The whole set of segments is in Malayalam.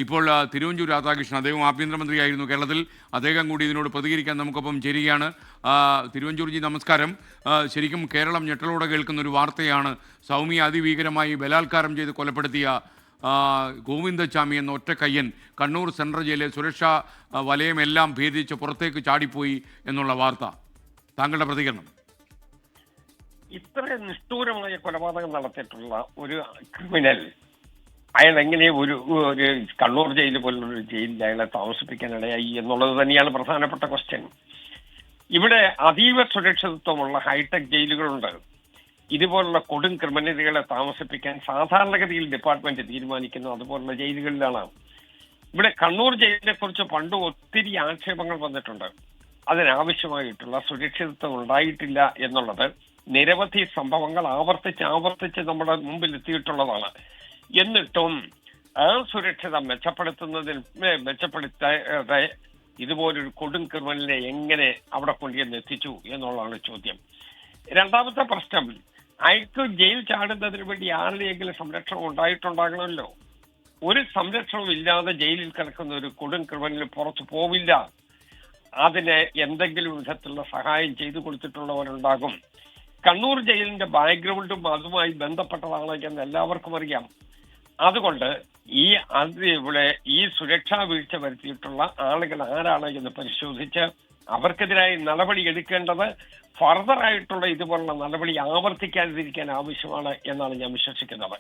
ഇപ്പോൾ തിരുവഞ്ചൂർ രാധാകൃഷ്ണൻ, അദ്ദേഹം ആഭ്യന്തരമന്ത്രിയായിരുന്നു കേരളത്തിൽ. അദ്ദേഹം കൂടി ഇതിനോട് പ്രതികരിക്കാൻ നമുക്കൊപ്പം ചേരുകയാണ്. തിരുവഞ്ചൂർജി നമസ്കാരം. ശരിക്കും കേരളം ഞെട്ടലോടെ കേൾക്കുന്ന ഒരു വാർത്തയാണ്. സൗമ്യ അതിഭീകരമായി ബലാത്കാരം ചെയ്ത് കൊലപ്പെടുത്തിയ ഗോവിന്ദച്ചാമി എന്ന ഒറ്റക്കയ്യൻ കണ്ണൂർ സെൻട്രൽ ജയിലിലെ സുരക്ഷാ വലയമെല്ലാം ഭേദിച്ച് പുറത്തേക്ക് ചാടിപ്പോയി എന്നുള്ള വാർത്ത. താങ്കളുടെ പ്രതികരണം? ഇത്ര നിഷ്ഠൂരമായ കൊലപാതകം നടത്തിയിട്ടുള്ള ഒരു ക്രിമിനൽ അയാൾ എങ്ങനെ ഒരു കണ്ണൂർ ജയിൽ പോലുള്ളൊരു ജയിലിൽ അയാളെ താമസിപ്പിക്കാനിടയായി എന്നുള്ളത് തന്നെയാണ് പ്രധാനപ്പെട്ട ക്വസ്റ്റ്യൻ. ഇവിടെ അതീവ സുരക്ഷിതത്വമുള്ള ഹൈടെക് ജയിലുകളുണ്ട്. ഇതുപോലുള്ള കൊടും ക്രിമിനലുകളെ താമസിപ്പിക്കാൻ സാധാരണഗതിയിൽ ഡിപ്പാർട്ട്മെന്റ് തീരുമാനിക്കുന്നത് അതുപോലുള്ള ജയിലുകളിലാണ്. ഇവിടെ കണ്ണൂർ ജയിലിനെ കുറിച്ച് പണ്ട് ഒത്തിരി ആക്ഷേപങ്ങൾ വന്നിട്ടുണ്ട്. അതിനാവശ്യമായിട്ടുള്ള സുരക്ഷിതത്വം ഉണ്ടായിട്ടില്ല എന്നുള്ളത് നിരവധി സംഭവങ്ങൾ ആവർത്തിച്ച് നമ്മുടെ മുമ്പിൽ എത്തിയിട്ടുള്ളതാണ്. എന്നിട്ടും ആ സുരക്ഷത മെച്ചപ്പെടുത്താതെ ഇതുപോലൊരു കൊടും ക്രിമിനലിനെ എങ്ങനെ അവിടെ കൊണ്ടുവന്ന് എത്തിച്ചു എന്നുള്ളതാണ് ചോദ്യം. രണ്ടാമത്തെ പ്രശ്നം, അയാൾക്ക് ജയിൽ ചാടുന്നതിന് വേണ്ടി ആരുടെയെങ്കിലും സംരക്ഷണം ഉണ്ടായിട്ടുണ്ടാകണമല്ലോ. ഒരു സംരക്ഷണവും ഇല്ലാതെ ജയിലിൽ കിടക്കുന്ന ഒരു കൊടും ക്രിമിനൽ പുറത്തു പോവില്ല. അതിന് എന്തെങ്കിലും വിധത്തിലുള്ള സഹായം ചെയ്തു കൊടുത്തിട്ടുള്ളവരുണ്ടാകും. കണ്ണൂർ ജയിലിന്റെ ബാക്ക്ഗ്രൗണ്ടും അതുമായി ബന്ധപ്പെട്ടതാണ് എന്ന് എല്ലാവർക്കും അറിയാം. അതുകൊണ്ട് ഇവിടെ ഈ സുരക്ഷാ വീഴ്ച വരുത്തിയിട്ടുള്ള ആളുകൾ ആരാണ് എന്ന് പരിശോധിച്ച് അവർക്കെതിരായി നടപടി എടുക്കേണ്ടത് ഫർദർ ആയിട്ടുള്ള ഇതുപോലുള്ള നടപടി ആവർത്തിക്കാതിരിക്കാൻ ആവശ്യമാണ് എന്നാണ് ഞാൻ വിശ്വസിക്കുന്നത്.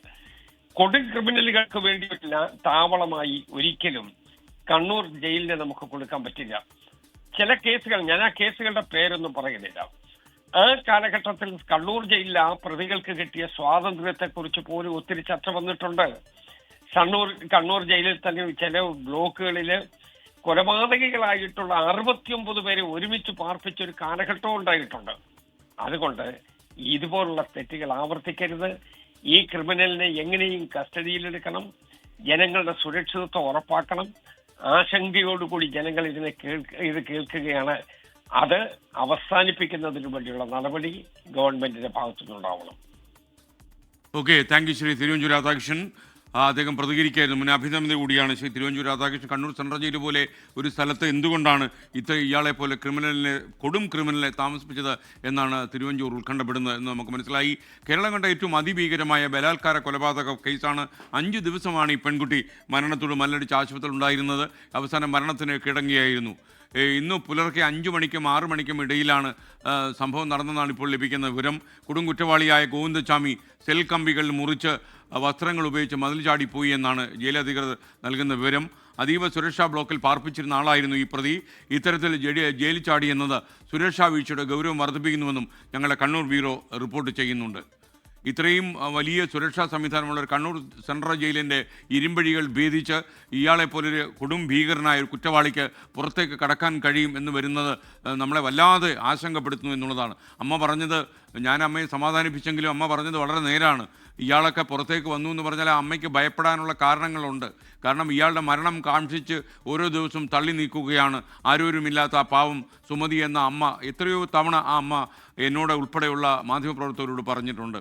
കൊടും ക്രിമിനലുകൾക്ക് വേണ്ടിയിട്ടുള്ള താവളമായി ഒരിക്കലും കണ്ണൂർ ജയിലിനെ നമുക്ക് കൊടുക്കാൻ പറ്റില്ല. ചില കേസുകൾ, ഞാൻ ആ കേസുകളുടെ പേരൊന്നും പറയുന്നില്ല, ആ കാലഘട്ടത്തിൽ കണ്ണൂർ ജയിലിൽ ആ പ്രതികൾക്ക് കിട്ടിയ സ്വാതന്ത്ര്യത്തെ കുറിച്ച് പോലും ഒത്തിരി ചർച്ച വന്നിട്ടുണ്ട്. കണ്ണൂർ ജയിലിൽ തന്നെ ചില ബ്ലോക്കുകളില് കൊലപാതകികളായിട്ടുള്ള 69 പേരെ ഒരുമിച്ച് പാർപ്പിച്ച ഒരു കാലഘട്ടവും ഉണ്ടായിട്ടുണ്ട്. അതുകൊണ്ട് ഇതുപോലുള്ള തെറ്റുകൾ ആവർത്തിക്കരുത്. ഈ ക്രിമിനലിനെ എങ്ങനെയും കസ്റ്റഡിയിലെടുക്കണം. ജനങ്ങളുടെ സുരക്ഷിതത്വം ഉറപ്പാക്കണം. ആശങ്കയോടുകൂടി ജനങ്ങൾ ഇത് കേൾക്കുകയാണ്. അത് അവസാനിപ്പിക്കുന്നതിന് വേണ്ടിയുള്ള നടപടി ഗവൺമെന്റിന്റെ ഭാഗത്തുനിന്നുണ്ടാവണം. Okay, thank you Shri Thiruvanchoor Radhakrishnan. അദ്ദേഹം പ്രതികരിക്കായിരുന്നു. മുൻ ആഭ്യന്തരമന്ത്രി കൂടിയാണ് ശ്രീ തിരുവഞ്ചൂർ രാധാകൃഷ്ണൻ. കണ്ണൂർ സെൻട്രൽ ജയിൽ പോലെ ഒരു സ്ഥലത്ത് എന്തുകൊണ്ടാണ് ഇയാളെ പോലെ കൊടും ക്രിമിനലിനെ താമസിപ്പിച്ചത് എന്നാണ് തിരുവഞ്ചൂർ ഉത്കണ്ഠപ്പെടുന്നത് എന്ന് നമുക്ക് മനസ്സിലായി. കേരളം കണ്ട ഏറ്റവും അതിഭീകരമായ ബലാത്കാര കൊലപാതക കേസാണ്. 5 ദിവസമാണ് ഈ പെൺകുട്ടി മരണത്തോട് മല്ലടിച്ച് ആശുപത്രിയിൽ ഉണ്ടായിരുന്നത്. അവസാനം മരണത്തിന് കീഴടങ്ങുകയായിരുന്നു. ഇന്ന് പുലർക്കെ 5 മണിക്കും 6 മണിക്കും ഇടയിലാണ് സംഭവം നടന്നതാണ് ഇപ്പോൾ ലഭിക്കുന്ന വിവരം. കൊടും കുറ്റവാളിയായ ഗോവിന്ദച്ചാമി സെൽ കമ്പികൾ മുറിച്ച് വസ്ത്രങ്ങൾ ഉപയോഗിച്ച് മതിൽ ചാടിപ്പോയി എന്നാണ് ജയിലധികൃതർ നൽകുന്ന വിവരം. അതീവ സുരക്ഷാ ബ്ലോക്കിൽ പാർപ്പിച്ചിരുന്ന ആളായിരുന്നു ഈ പ്രതി. ഇത്തരത്തിൽ ജയിലിൽ ചാടി എന്നത് സുരക്ഷാ വീഴ്ചയുടെ ഗൗരവം വർദ്ധിപ്പിക്കുന്നുവെന്നും ഞങ്ങളുടെ കണ്ണൂർ ബ്യൂറോ റിപ്പോർട്ട് ചെയ്യുന്നുണ്ട്. ഇത്രയും വലിയ സുരക്ഷാ സംവിധാനമുള്ള ഒരു കണ്ണൂർ സെൻട്രൽ ജയിലിൻ്റെ ഇരുമ്പഴികൾ ഭേദിച്ച് ഇയാളെപ്പോലൊരു കൊടും ഭീകരനായ ഒരു കുറ്റവാളിക്ക് പുറത്തേക്ക് കടക്കാൻ കഴിയും എന്ന് വരുന്നത് നമ്മളെ വല്ലാതെ ആശങ്കപ്പെടുത്തുന്നു എന്നുള്ളതാണ്. അമ്മ പറഞ്ഞത്, ഞാൻ അമ്മയെ സമാധാനിപ്പിച്ചെങ്കിലും അമ്മ പറഞ്ഞത് വളരെ നേരാണ്. ഇയാളൊക്കെ പുറത്തേക്ക് വന്നു എന്ന് പറഞ്ഞാൽ ആ അമ്മയ്ക്ക് ഭയപ്പെടാനുള്ള കാരണങ്ങളുണ്ട്. കാരണം ഇയാളുടെ മരണം കാക്ഷിച്ച് ഓരോ ദിവസവും തള്ളി നീക്കുകയാണ് ആരോരുമില്ലാത്ത ആ പാവം സുമതി എന്ന അമ്മ. എത്രയോ തവണ ആ അമ്മ എന്നോട് ഉൾപ്പെടെയുള്ള മാധ്യമപ്രവർത്തകരോട് പറഞ്ഞിട്ടുണ്ട്.